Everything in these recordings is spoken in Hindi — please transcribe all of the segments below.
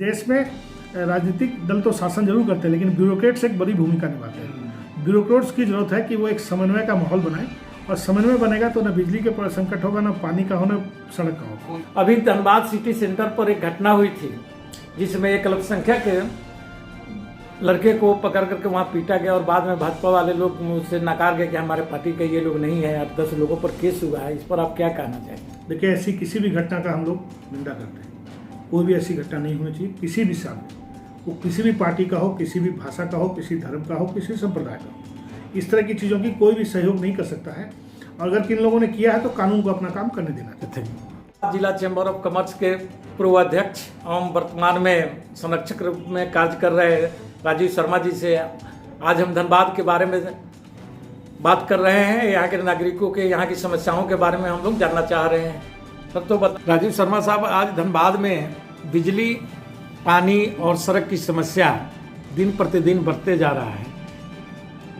देश में राजनीतिक दल तो शासन जरूर करते हैं, लेकिन ब्यूरोक्रेट्स एक बड़ी भूमिका निभाते हैं। ब्यूरोक्रेट्स की जरूरत है कि वो एक समन्वय का माहौल बनाए, और समन्वय बनेगा तो न बिजली के संकट होगा, न पानी का हो, न सड़क का हो। अभी धनबाद सिटी सेंटर पर एक घटना हुई थी जिसमें एक अल्पसंख्यक लड़के को पकड़ करके वहाँ पीटा गया और बाद में भाजपा वाले लोग उससे नकार गए कि हमारे पार्टी के ये लोग नहीं है। अब 10 लोगों पर केस हुआ है, इस पर आप क्या कहना चाहेंगे? देखिए, ऐसी किसी भी घटना का हम लोग निंदा करते हैं। कोई भी ऐसी घटना नहीं होनी चाहिए किसी भी सामने, वो किसी भी पार्टी का हो, किसी भी भाषा का हो, किसी धर्म का हो, किसी संप्रदाय का हो। इस तरह की चीज़ों की कोई भी सहयोग नहीं कर सकता है, और अगर किन लोगों ने किया है तो कानून को अपना काम करने देना चाहिए। जिला चैम्बर ऑफ कॉमर्स के पूर्व अध्यक्ष एवं वर्तमान में संरक्षक रूप में कार्य कर रहे राजीव शर्मा जी से आज हम धनबाद के बारे में बात कर रहे हैं। यहाँ के नागरिकों के यहाँ की समस्याओं के बारे में हम लोग जानना चाह रहे हैं। तब तो राजीव शर्मा साहब, आज धनबाद में बिजली, पानी और सड़क की समस्या दिन प्रतिदिन बढ़ते जा रहा है।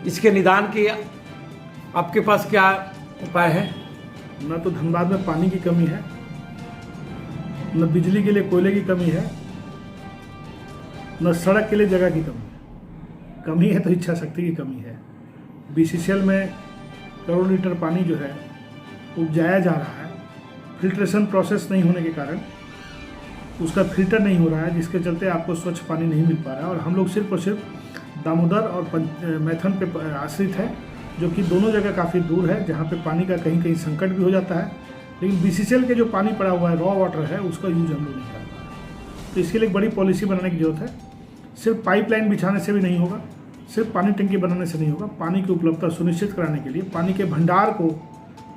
इसके निदान की आपके पास क्या उपाय है? न तो धनबाद में पानी की कमी है, न बिजली के लिए कोयले की कमी है, न सड़क के लिए जगह की कमी है। कमी है तो इच्छा शक्ति की कमी है। बीसीसीएल में करोड़ लीटर पानी जो है उपजाया जा रहा है, फिल्ट्रेशन प्रोसेस नहीं होने के कारण उसका फिल्टर नहीं हो रहा है, जिसके चलते आपको स्वच्छ पानी नहीं मिल पा रहा है। और हम लोग सिर्फ और सिर्फ दामोदर और मैथन पे आश्रित है, जो कि दोनों जगह काफ़ी दूर है, जहाँ पे पानी का कहीं कहीं संकट भी हो जाता है। लेकिन बीसीसीएल के जो पानी पड़ा हुआ है, रॉ वाटर है, उसका यूज हम लोग नहीं कर पा रहे। तो इसके लिए एक बड़ी पॉलिसी बनाने की जरूरत है। सिर्फ पाइपलाइन बिछाने से भी नहीं होगा, सिर्फ पानी टंकी बनाने से नहीं होगा। पानी की उपलब्धता सुनिश्चित कराने के लिए पानी के भंडार को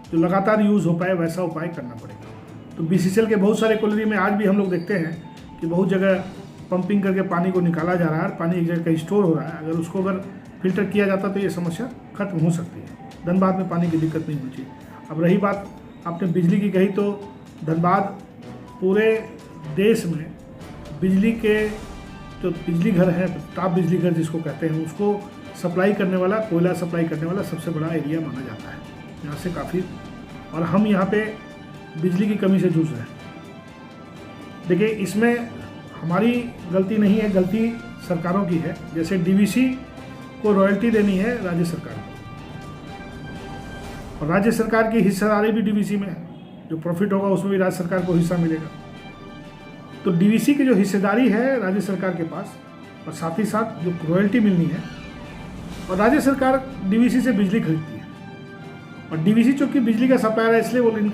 जो लगातार यूज़ हो पाए वैसा उपाय करना पड़ेगा। तो बीसीसीएल के बहुत सारे कॉलोनी में आज भी हम लोग देखते हैं कि बहुत जगह पंपिंग करके पानी को निकाला जा रहा है, पानी एक जगह कहीं स्टोर हो रहा है। अगर उसको अगर फिल्टर किया जाता तो ये समस्या खत्म हो सकती है। धनबाद में पानी की दिक्कत नहीं होनी चाहिए। अब रही बात आपने बिजली की कही, तो धनबाद पूरे देश में बिजली के जो बिजली घर है, टॉप बिजली घर जिसको कहते हैं, उसको सप्लाई करने वाला, कोयला सप्लाई करने वाला सबसे बड़ा एरिया माना जाता है यहाँ से काफ़ी। और हम यहाँ पे बिजली की कमी से जूझ रहे हैं। देखिए, इसमें हमारी गलती नहीं है, गलती सरकारों की है। जैसे डीवीसी को रॉयल्टी देनी है राज्य सरकार को, और राज्य सरकार की हिस्सेदारी भी डीवीसी में है। जो प्रॉफिट होगा उसमें भी राज्य सरकार को हिस्सा मिलेगा। तो डीवीसी की जो हिस्सेदारी है राज्य सरकार के पास, और साथ ही साथ जो रॉयल्टी मिलनी है, और राज्य सरकार डीवीसी से बिजली खरीदती है, और डीवीसी चूँकि बिजली का सप्लायर है इसलिए वो लाइन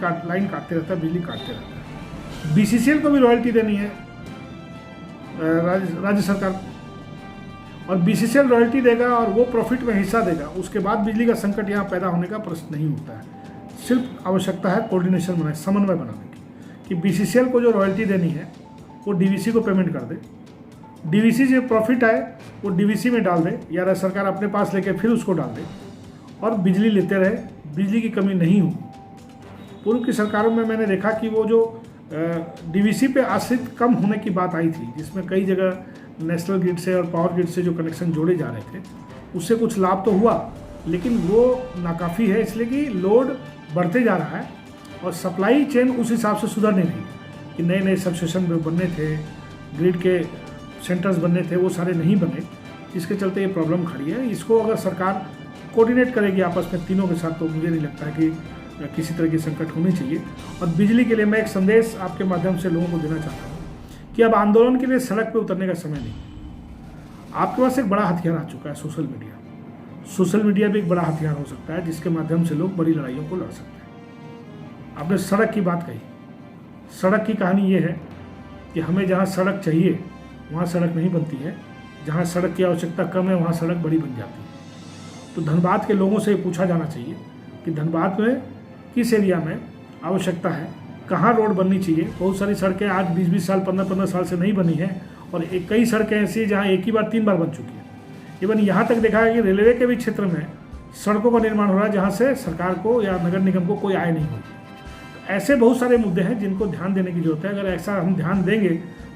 काटते रहता है, बिजली काटते रहता है। बीसीसीएल को भी रॉयल्टी देनी है राज्य सरकार को, और बीसीसीएल रॉयल्टी देगा और वो प्रॉफिट में हिस्सा देगा। उसके बाद बिजली का संकट यहाँ पैदा होने का प्रश्न नहीं होता है। सिर्फ आवश्यकता है कोऑर्डिनेशन बनाए, समन्वय बनाने की, कि बीसीसीएल को जो रॉयल्टी देनी है वो डीवीसी को पेमेंट कर दे, डीवीसी से प्रॉफिट आए वो डीवीसी में डाल दे, या राज्य सरकार अपने पास लेके फिर उसको डाल दे, और बिजली लेते रहे, बिजली की कमी नहीं हो। पूर्व की सरकारों में मैंने देखा कि वो जो डीवीसी पे आश्रित कम होने की बात आई थी, जिसमें कई जगह नेशनल ग्रिड से और पावर ग्रिड से जो कनेक्शन जोड़े जा रहे थे, उससे कुछ लाभ तो हुआ, लेकिन वो नाकाफ़ी है, इसलिए कि लोड बढ़ते जा रहा है और सप्लाई चेन उस हिसाब से सुधर नहीं रही। कि नए नए सबस्टेशन बनने थे, ग्रिड के सेंटर्स बनने थे, वो सारे नहीं बने, इसके चलते ये प्रॉब्लम खड़ी है। इसको अगर सरकार कोऑर्डिनेट करेगी आपस में तीनों के साथ, तो मुझे नहीं लगता है कि किसी तरह की संकट होनी चाहिए। और बिजली के लिए मैं एक संदेश आपके माध्यम से लोगों को देना चाहता हूँ कि अब आंदोलन के लिए सड़क पे उतरने का समय नहीं। आपके पास एक बड़ा हथियार आ चुका है, सोशल मीडिया। सोशल मीडिया भी एक बड़ा हथियार हो सकता है, जिसके माध्यम से लोग बड़ी लड़ाइयों को लड़ सकते हैं। आपने सड़क की बात कही, सड़क की कहानी ये है कि हमें जहाँ सड़क चाहिए वहाँ सड़क नहीं बनती है, जहाँ सड़क की आवश्यकता कम है वहाँ सड़क बड़ी बन जाती है। तो धनबाद के लोगों से पूछा जाना चाहिए कि धनबाद में किस एरिया में आवश्यकता है, कहाँ रोड बननी चाहिए। बहुत सारी सड़कें आज 20-20 साल, 15-15 साल से नहीं बनी हैं, और कई सड़कें ऐसी जहाँ एक ही बार 3 बार बन चुकी है। इवन यहाँ तक देखा है कि रेलवे के भी क्षेत्र में सड़कों का निर्माण हो रहा है, जहाँ से सरकार को या नगर निगम को कोई आय नहीं होगी। ऐसे बहुत सारे मुद्दे हैं जिनको ध्यान देने की जरूरत है। अगर ऐसा हम ध्यान देंगे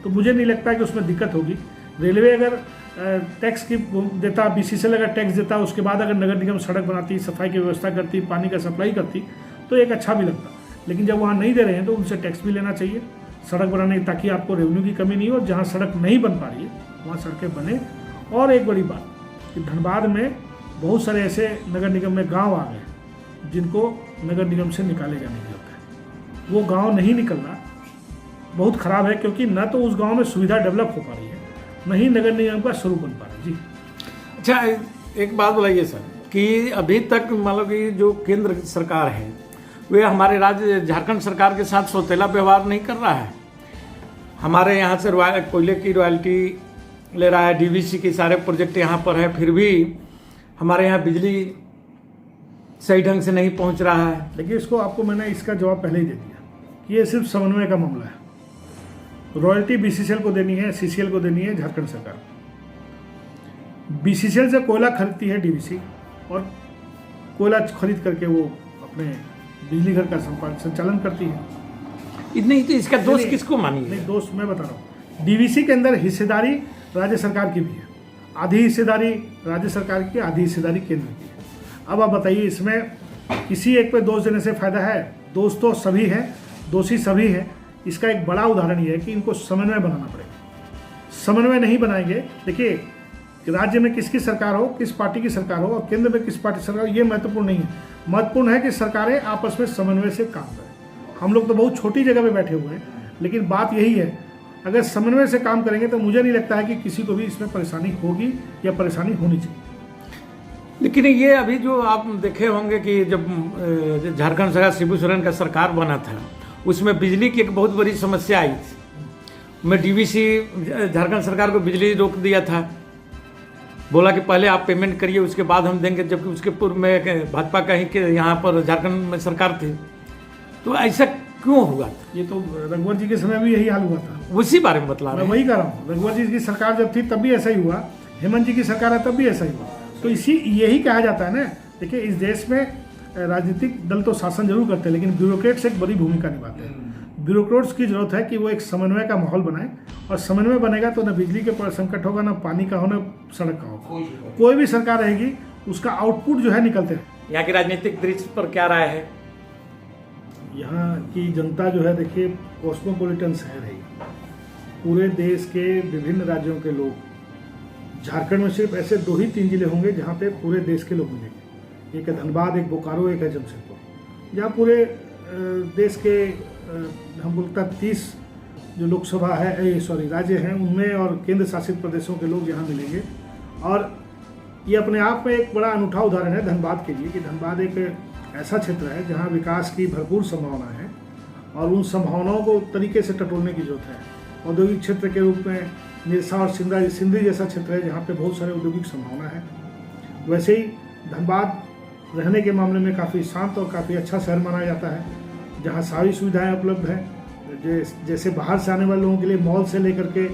तो मुझे नहीं लगता कि उसमें दिक्कत होगी। रेलवे अगर टैक्स की देता, बीसीसीएल अगर टैक्स देता, उसके बाद अगर नगर निगम सड़क बनाती, सफाई की व्यवस्था करती, पानी का सप्लाई करती, तो एक अच्छा भी लगता। लेकिन जब वहाँ नहीं दे रहे हैं तो उनसे टैक्स भी लेना चाहिए, सड़क बनाने ताकि आपको रेवेन्यू की कमी नहीं हो। जहाँ सड़क नहीं बन पा रही है वहाँ सड़कें बने। और एक बड़ी बात कि धनबाद में बहुत सारे ऐसे नगर निगम में गांव आ गए जिनको नगर निगम से निकाले जाने की जरूरत है। वो गांव नहीं निकलना बहुत ख़राब है, क्योंकि न तो उस गांव में सुविधा डेवलप हो पा रही है, न ही नगर निगम का स्वरूप बन पा रहा है। जी अच्छा, एक बात बताइए सर कि अभी तक मतलब कि जो केंद्र सरकार है वे हमारे राज्य झारखंड सरकार के साथ सौतेला व्यवहार नहीं कर रहा है। हमारे यहाँ से कोयले की रॉयल्टी ले रहा है, डीवीसी के सारे प्रोजेक्ट यहाँ पर है, फिर भी हमारे यहाँ बिजली सही ढंग से नहीं पहुँच रहा है। देखिए, इसको आपको मैंने इसका जवाब पहले ही दे दिया कि ये सिर्फ समन्वय का मामला है। रॉयल्टी बीसीसीएल को देनी है, सीसीएल को देनी है झारखंड सरकार। बीसीसीएल से कोयला खरीदती है डीवीसी, और कोयला खरीद करके वो अपने बिजली घर का संचालन करती है। इतनी ही तो इसका दोष किसको मानिए? नहीं, दोष मैं बता रहा हूँ। डीवीसी के अंदर हिस्सेदारी राज्य सरकार की भी है, आधी हिस्सेदारी राज्य सरकार की, आधी हिस्सेदारी केंद्र की है। अब आप बताइए, इसमें किसी एक पे दोष देने से फायदा है? दोष तो सभी हैं, दोषी सभी हैं। इसका एक बड़ा उदाहरण ये है कि इनको समन्वय बनाना पड़ेगा। समन्वय नहीं बनाएंगे, देखिए राज्य में किसकी सरकार हो, किस पार्टी की सरकार हो, और केंद्र में किस पार्टी की सरकार हो, ये महत्वपूर्ण नहीं है। महत्वपूर्ण है कि सरकारें आपस में समन्वय से काम करें। हम लोग तो बहुत छोटी जगह पे बैठे हुए हैं, लेकिन बात यही है, अगर समन्वय से काम करेंगे तो मुझे नहीं लगता है कि किसी को भी इसमें परेशानी होगी या परेशानी होनी चाहिए। लेकिन ये अभी जो आप देखे होंगे कि जब झारखंड सरकार शिबू सोरेन का सरकार बना था, उसमें बिजली की एक बहुत बड़ी समस्या आई थी। मैं डीवीसी झारखंड सरकार को बिजली रोक दिया था, बोला कि पहले आप पेमेंट करिए उसके बाद हम देंगे, जबकि उसके पूर्व में भाजपा कहीं के यहाँ पर झारखंड में सरकार थी। तो ऐसा क्यों हुआ था? ये तो रघुवर जी के समय भी यही हाल हुआ था। उसी बारे में बतला रहे मैं वही कह रहा हूँ, रघुवर जी की सरकार जब थी तब भी ऐसा ही हुआ, हेमंत जी की सरकार है तब भी ऐसा ही हुआ। तो यही कहा जाता है ना। देखिए, इस देश में राजनीतिक दल तो शासन जरूर करते हैं, लेकिन ब्यूरोक्रेट्स एक बड़ी भूमिका निभाते हैं। ब्यूरोक्रेट्स की जरूरत है कि वो एक समन्वय का माहौल बनाए, और समन्वय बनेगा तो न बिजली के संकट होगा, न पानी का हो, न सड़क का होगा। कोई भी सरकार रहेगी उसका आउटपुट जो है निकलते हैं। यहाँ की राजनीतिक दृश्य पर क्या राय है? यहाँ की जनता जो है, देखिए कॉस्मोपॉलिटन शहर है, पूरे देश के विभिन्न राज्यों के लोग। झारखंड में सिर्फ ऐसे 2 ही 3 जिले होंगे जहाँ पे पूरे देश के लोग मिलेंगे। एक है धनबाद, एक बोकारो, एक है जमशेदपुर, जहाँ पूरे देश के हम बोलता 30 जो लोकसभा है राज्य हैं उनमें, और केंद्र शासित प्रदेशों के लोग यहाँ मिलेंगे। और ये अपने आप में एक बड़ा अनूठा उदाहरण है धनबाद के लिए कि धनबाद एक ऐसा क्षेत्र है जहाँ विकास की भरपूर संभावना है, और उन संभावनाओं को तरीके से टटोलने की जरूरत है। औद्योगिक क्षेत्र के रूप में निरसा और सिंधी जैसा क्षेत्र है जहाँ पे बहुत सारे औद्योगिक संभावना है। वैसे ही धनबाद रहने के मामले में काफ़ी शांत और काफ़ी अच्छा शहर माना जाता है, जहाँ सारी सुविधाएं उपलब्ध हैं। जैसे बाहर से आने वाले लोगों के लिए मॉल से लेकर के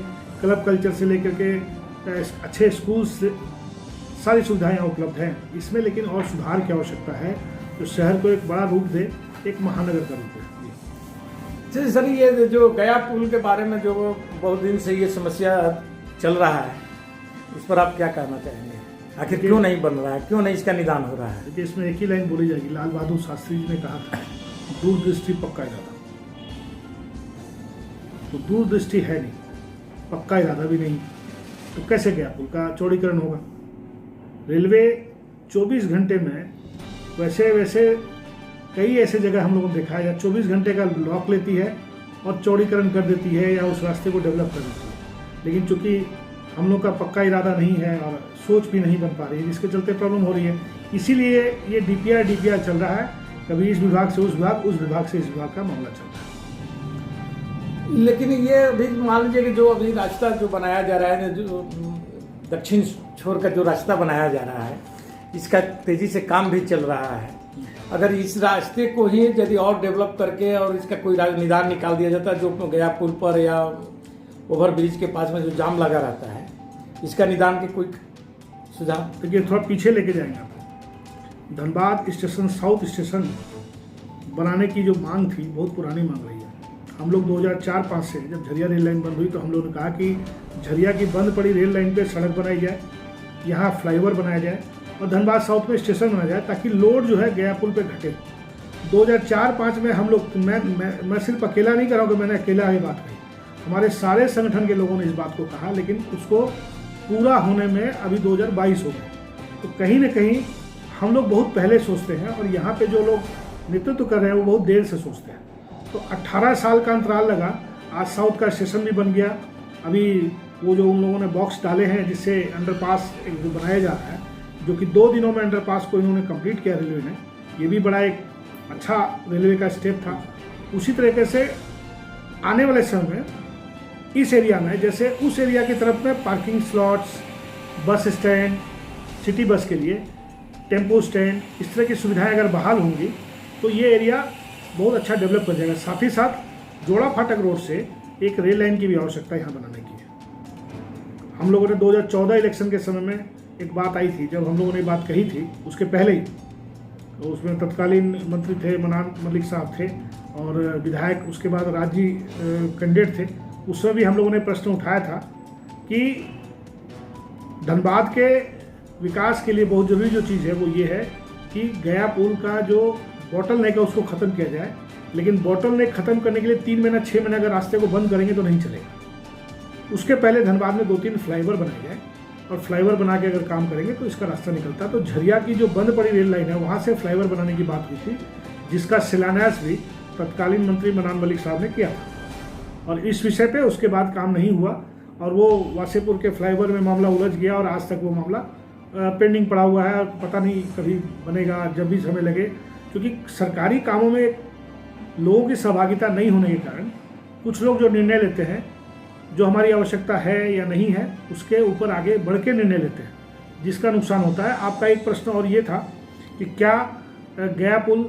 क्लब कल्चर से लेकर के अच्छे स्कूल से सारी सुविधाएं यहाँ उपलब्ध हैं। इसमें लेकिन और सुधार की आवश्यकता है, जो शहर को एक बड़ा रूप दे, एक महानगर का रूप दे। जी सर, ये जो गया पुल के बारे में जो बहुत दिन से ये समस्या चल रहा है, उस पर आप क्या कहना चाहेंगे? आखिर क्यों नहीं बन रहा है, क्यों नहीं इसका निदान हो रहा है? देखिए, इसमें एक ही लाइन बोली जाएगी, लाल बहादुर शास्त्री जी ने कहा था, दूरदृष्टि पक्का इरादा। तो दूरदृष्टि है नहीं, पक्का इरादा भी नहीं, तो कैसे गया पुल का चौड़ीकरण होगा? रेलवे 24 घंटे में वैसे कई ऐसे जगह हम लोगों ने देखा है या 24 घंटे का लॉक लेती है और चौड़ीकरण कर देती है या उस रास्ते को डेवलप कर देती है। लेकिन चूंकि हम लोग का पक्का इरादा नहीं है और सोच भी नहीं बन पा रही है, जिसके चलते प्रॉब्लम हो रही है। इसीलिए ये डीपीआर चल रहा है, कभी इस विभाग से उस विभाग से इस विभाग का मामला चल रहा है। लेकिन ये अभी मान लीजिए कि जो अभी रास्ता जो बनाया जा रहा है, जो दक्षिण छोर का जो रास्ता बनाया जा रहा है, इसका तेजी से काम भी चल रहा है। अगर इस रास्ते को ही यदि और डेवलप करके और इसका कोई निदान निकाल दिया जाता है, जो गया पुल पर या ओवर ब्रिज के पास में जो जाम लगा रहता है, इसका निदान के कोई सुझाव? देखिए, थोड़ा पीछे लेके जाएंगे आपको। धनबाद स्टेशन, साउथ स्टेशन बनाने की जो मांग थी, बहुत पुरानी मांग रही है। हम लोग 2004-05 से जब झरिया रेल लाइन बंद हुई तो हम लोगों ने कहा कि झरिया की बंद पड़ी रेल लाइन पे सड़क बनाई जाए, यहाँ फ्लाईओवर बनाया जाए और धनबाद साउथ में स्टेशन बनाया जाए, ताकि लोड जो है गया पुल पे घटे। 2004-5 में हम लोग मैं सिर्फ अकेला नहीं कर रहा हूँ कि मैंने अकेला ये बात कही, हमारे सारे संगठन के लोगों ने इस बात को कहा, लेकिन उसको पूरा होने में अभी 2022 हो गए। तो कहीं ना कहीं हम लोग बहुत पहले सोचते हैं और यहाँ पे जो लोग नेतृत्व कर रहे हैं वो बहुत देर से सोचते हैं। तो 18 साल का अंतराल लगा, आज साउथ का स्टेशन भी बन गया, अभी वो जो उन लोगों ने बॉक्स डाले हैं जिससे अंडरपास एक जो बनाया जा रहा है, जो कि 2 दिनों में अंडरपास को इन्होंने कंप्लीट किया रेलवे ने, ये भी बड़ा एक अच्छा रेलवे का स्टेप था। उसी तरीके से आने वाले समय में इस एरिया में, जैसे उस एरिया की तरफ में parking slots, bus stand, city bus के लिए टेम्पो स्टैंड, इस तरह की सुविधाएं अगर बहाल होंगी तो ये एरिया बहुत अच्छा डेवलप कर जाएगा। साथ ही साथ जोड़ा फाटक रोड से एक रेल लाइन की भी आवश्यकता यहाँ बनाने की है। हम लोगों ने 2014 इलेक्शन के समय में एक बात आई थी, जब हम लोगों ने बात कही थी, उसके पहले ही तो उसमें तत्कालीन मंत्री थे मनान मलिक साहब थे और विधायक उसके बाद राज्य कैंडिडेट थे। उसमें भी हम लोगों ने प्रश्न उठाया था कि धनबाद के विकास के लिए बहुत ज़रूरी जो चीज़ है वो ये है कि गया पुल का जो बॉटल नेक है उसको ख़त्म किया जाए, लेकिन बॉटल नेक ख़त्म करने के लिए 3 महीना 6 महीना अगर रास्ते को बंद करेंगे तो नहीं चलेगा। उसके पहले धनबाद में 2-3 फ्लाईओवर बनाए जाए और फ्लाईओवर बना के अगर काम करेंगे तो इसका रास्ता निकलता है। तो झरिया की जो बंद पड़ी रेल लाइन है वहाँ से फ्लाईओवर बनाने की बात हुई थी, जिसका शिलान्यास भी तत्कालीन मंत्री मनान मलिक साहब ने किया था और इस विषय पे उसके बाद काम नहीं हुआ और वो वासेपुर के फ्लाईओवर में मामला उलझ गया और आज तक वो मामला पेंडिंग पड़ा हुआ है और पता नहीं कभी बनेगा, जब भी समय लगे। क्योंकि सरकारी कामों में लोगों की सहभागिता नहीं होने के कारण कुछ लोग जो निर्णय लेते हैं, जो हमारी आवश्यकता है या नहीं है, उसके ऊपर आगे बढ़ के निर्णय लेते हैं, जिसका नुकसान होता है। आपका एक प्रश्न और ये था कि क्या गया पुल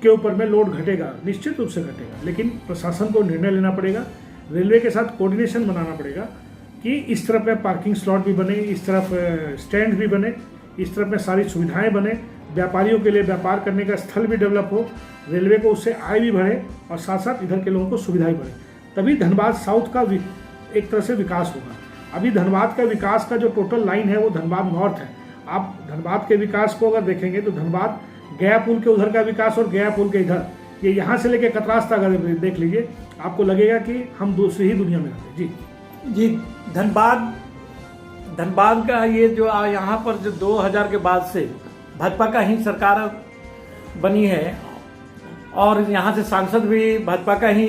के ऊपर में लोड घटेगा? निश्चित रूप से घटेगा, लेकिन प्रशासन को निर्णय लेना पड़ेगा, रेलवे के साथ कोऑर्डिनेशन बनाना पड़ेगा कि इस तरफ में पार्किंग स्लॉट भी बने, इस तरफ स्टैंड भी बने, इस तरफ में सारी सुविधाएं बने, व्यापारियों के लिए व्यापार करने का स्थल भी डेवलप हो, रेलवे को उससे आय भी बढ़े और साथ साथ इधर के लोगों को सुविधाएं बढ़े, तभी धनबाद साउथ का एक तरह से विकास होगा। अभी धनबाद का विकास का जो टोटल लाइन है वो धनबाद नॉर्थ है। आप धनबाद के विकास को अगर देखेंगे तो धनबाद गया पुल के उधर का विकास और गया पुल के इधर, ये यहाँ से लेके कतरास तक अगर देख लीजिए, आपको लगेगा कि हम दूसरी ही दुनिया में रहते हैं। जी, धनबाद का ये जो यहाँ पर जो 2000 के बाद से भाजपा का ही सरकार बनी है और यहाँ से सांसद भी भाजपा का ही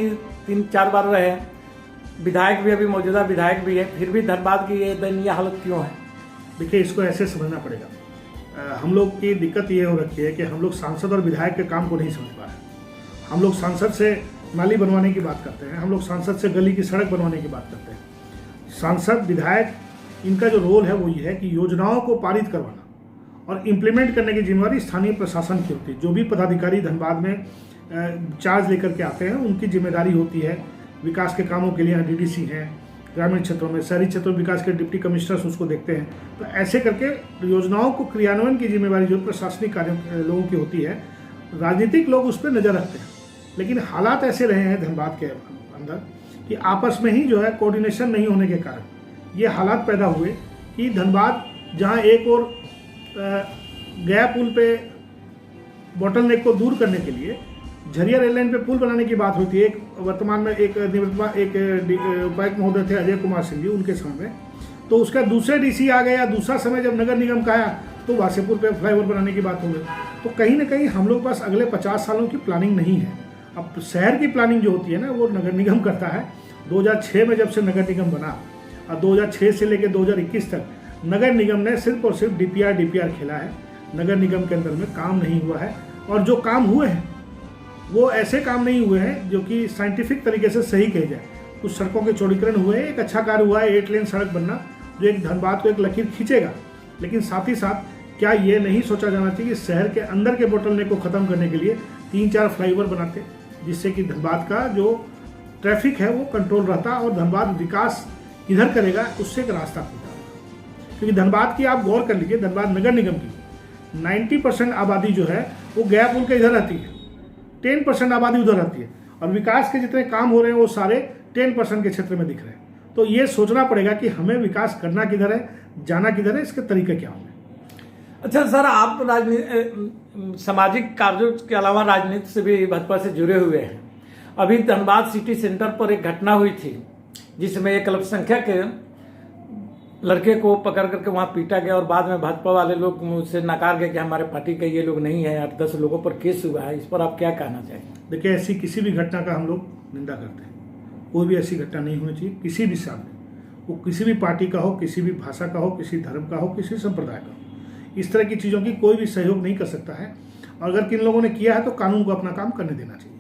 3-4 बार रहे, विधायक भी अभी मौजूदा विधायक भी है, फिर भी धनबाद की ये दयनीय हालत क्यों है? देखिए, इसको ऐसे समझना पड़ेगा। हम लोग की दिक्कत ये हो रखी है कि हम लोग सांसद और विधायक के काम को नहीं समझ पा रहे। हम लोग सांसद से नाली बनवाने की बात करते हैं, हम लोग सांसद से गली की सड़क बनवाने की बात करते हैं। सांसद विधायक इनका जो रोल है वो ये है कि योजनाओं को पारित करवाना और इम्प्लीमेंट करने की जिम्मेदारी स्थानीय प्रशासन की होती है। जो भी पदाधिकारी धनबाद में चार्ज लेकर के आते हैं उनकी जिम्मेदारी होती है विकास के कामों के लिए। डीडीसी हैं, ग्रामीण क्षेत्रों में, शहरी क्षेत्रों में विकास के डिप्टी कमिश्नर्स उसको देखते हैं। तो ऐसे करके योजनाओं को क्रियान्वयन की जिम्मेदारी जो प्रशासनिक कार्य लोगों की होती है, राजनीतिक लोग उस पर नज़र रखते हैं। लेकिन हालात ऐसे रहे हैं धनबाद के अंदर कि आपस में ही जो है कोऑर्डिनेशन नहीं होने के कारण ये हालात पैदा हुए कि धनबाद जहां एक और गया पुल पे बॉटल नेक को दूर करने के लिए झरिया रेल लाइन पे पुल बनाने की बात हुई थी। एक वर्तमान में एक उपायुक्त महोदय थे अजय कुमार सिंह जी, उनके समय में, तो उसका दूसरे डीसी आ गया, दूसरा समय जब नगर निगम का आया तो वासेपुर पे फ्लाईओवर बनाने की बात हो गई। तो कहीं ना कहीं हम लोग पास अगले 50 सालों की प्लानिंग नहीं है। अब शहर की प्लानिंग जो होती है ना वो नगर निगम करता है। 2006 में जब से नगर निगम बना और 2006 से लेकर 2021 तक नगर निगम ने सिर्फ और सिर्फ डीपीआर खेला है। नगर निगम के अंदर में काम नहीं हुआ है और जो काम हुए हैं वो ऐसे काम नहीं हुए हैं जो कि साइंटिफिक तरीके से सही कहे जाए। कुछ सड़कों के चौड़ीकरण हुए, एक अच्छा कार्य हुआ है 8 लेन सड़क बनना जो एक धनबाद को एक लकीर खींचेगा। लेकिन साथ ही साथ क्या ये नहीं सोचा जाना चाहिए कि शहर के अंदर के बोटलनेक को ख़त्म करने के लिए 3-4 फ्लाईओवर बनाते, जिससे कि धनबाद का जो ट्रैफिक है वो कंट्रोल रहता और धनबाद विकास इधर करेगा, उससे एक रास्ता खुलता है। क्योंकि धनबाद की आप गौर कर लीजिए, धनबाद नगर निगम की 90% आबादी जो है वो गया पुल के इधर रहती है, 10% आबादी उधर रहती है और विकास के जितने काम हो रहे हैं वो सारे 10% के क्षेत्र में दिख रहे हैं। तो ये सोचना पड़ेगा कि हमें विकास करना किधर है, जाना किधर है, इसके तरीके क्या होंगे। अच्छा सर, आप राजनीति सामाजिक कार्यों के अलावा राजनीति से भी भाजपा से जुड़े हुए हैं। अभी धनबाद सिटी सेंटर पर एक घटना हुई थी जिसमें एक अल्पसंख्यक लड़के को पकड़ करके वहां पीटा गया और बाद में भाजपा वाले लोग मुझसे नकार गए कि हमारे पार्टी के ये लोग नहीं है। 8-10 लोगों पर केस हुआ है, इस पर आप क्या कहना चाहेंगे? देखिए, ऐसी किसी भी घटना का हम लोग निंदा करते हैं। कोई भी ऐसी घटना नहीं होनी चाहिए किसी भी सामने, वो किसी भी पार्टी का हो, किसी भी भाषा का हो, किसी धर्म का हो, किसी संप्रदाय का हो। इस तरह की चीज़ों की कोई भी सहयोग नहीं कर सकता है। और अगर किन लोगों ने किया है तो कानून को अपना काम करने देना चाहिए।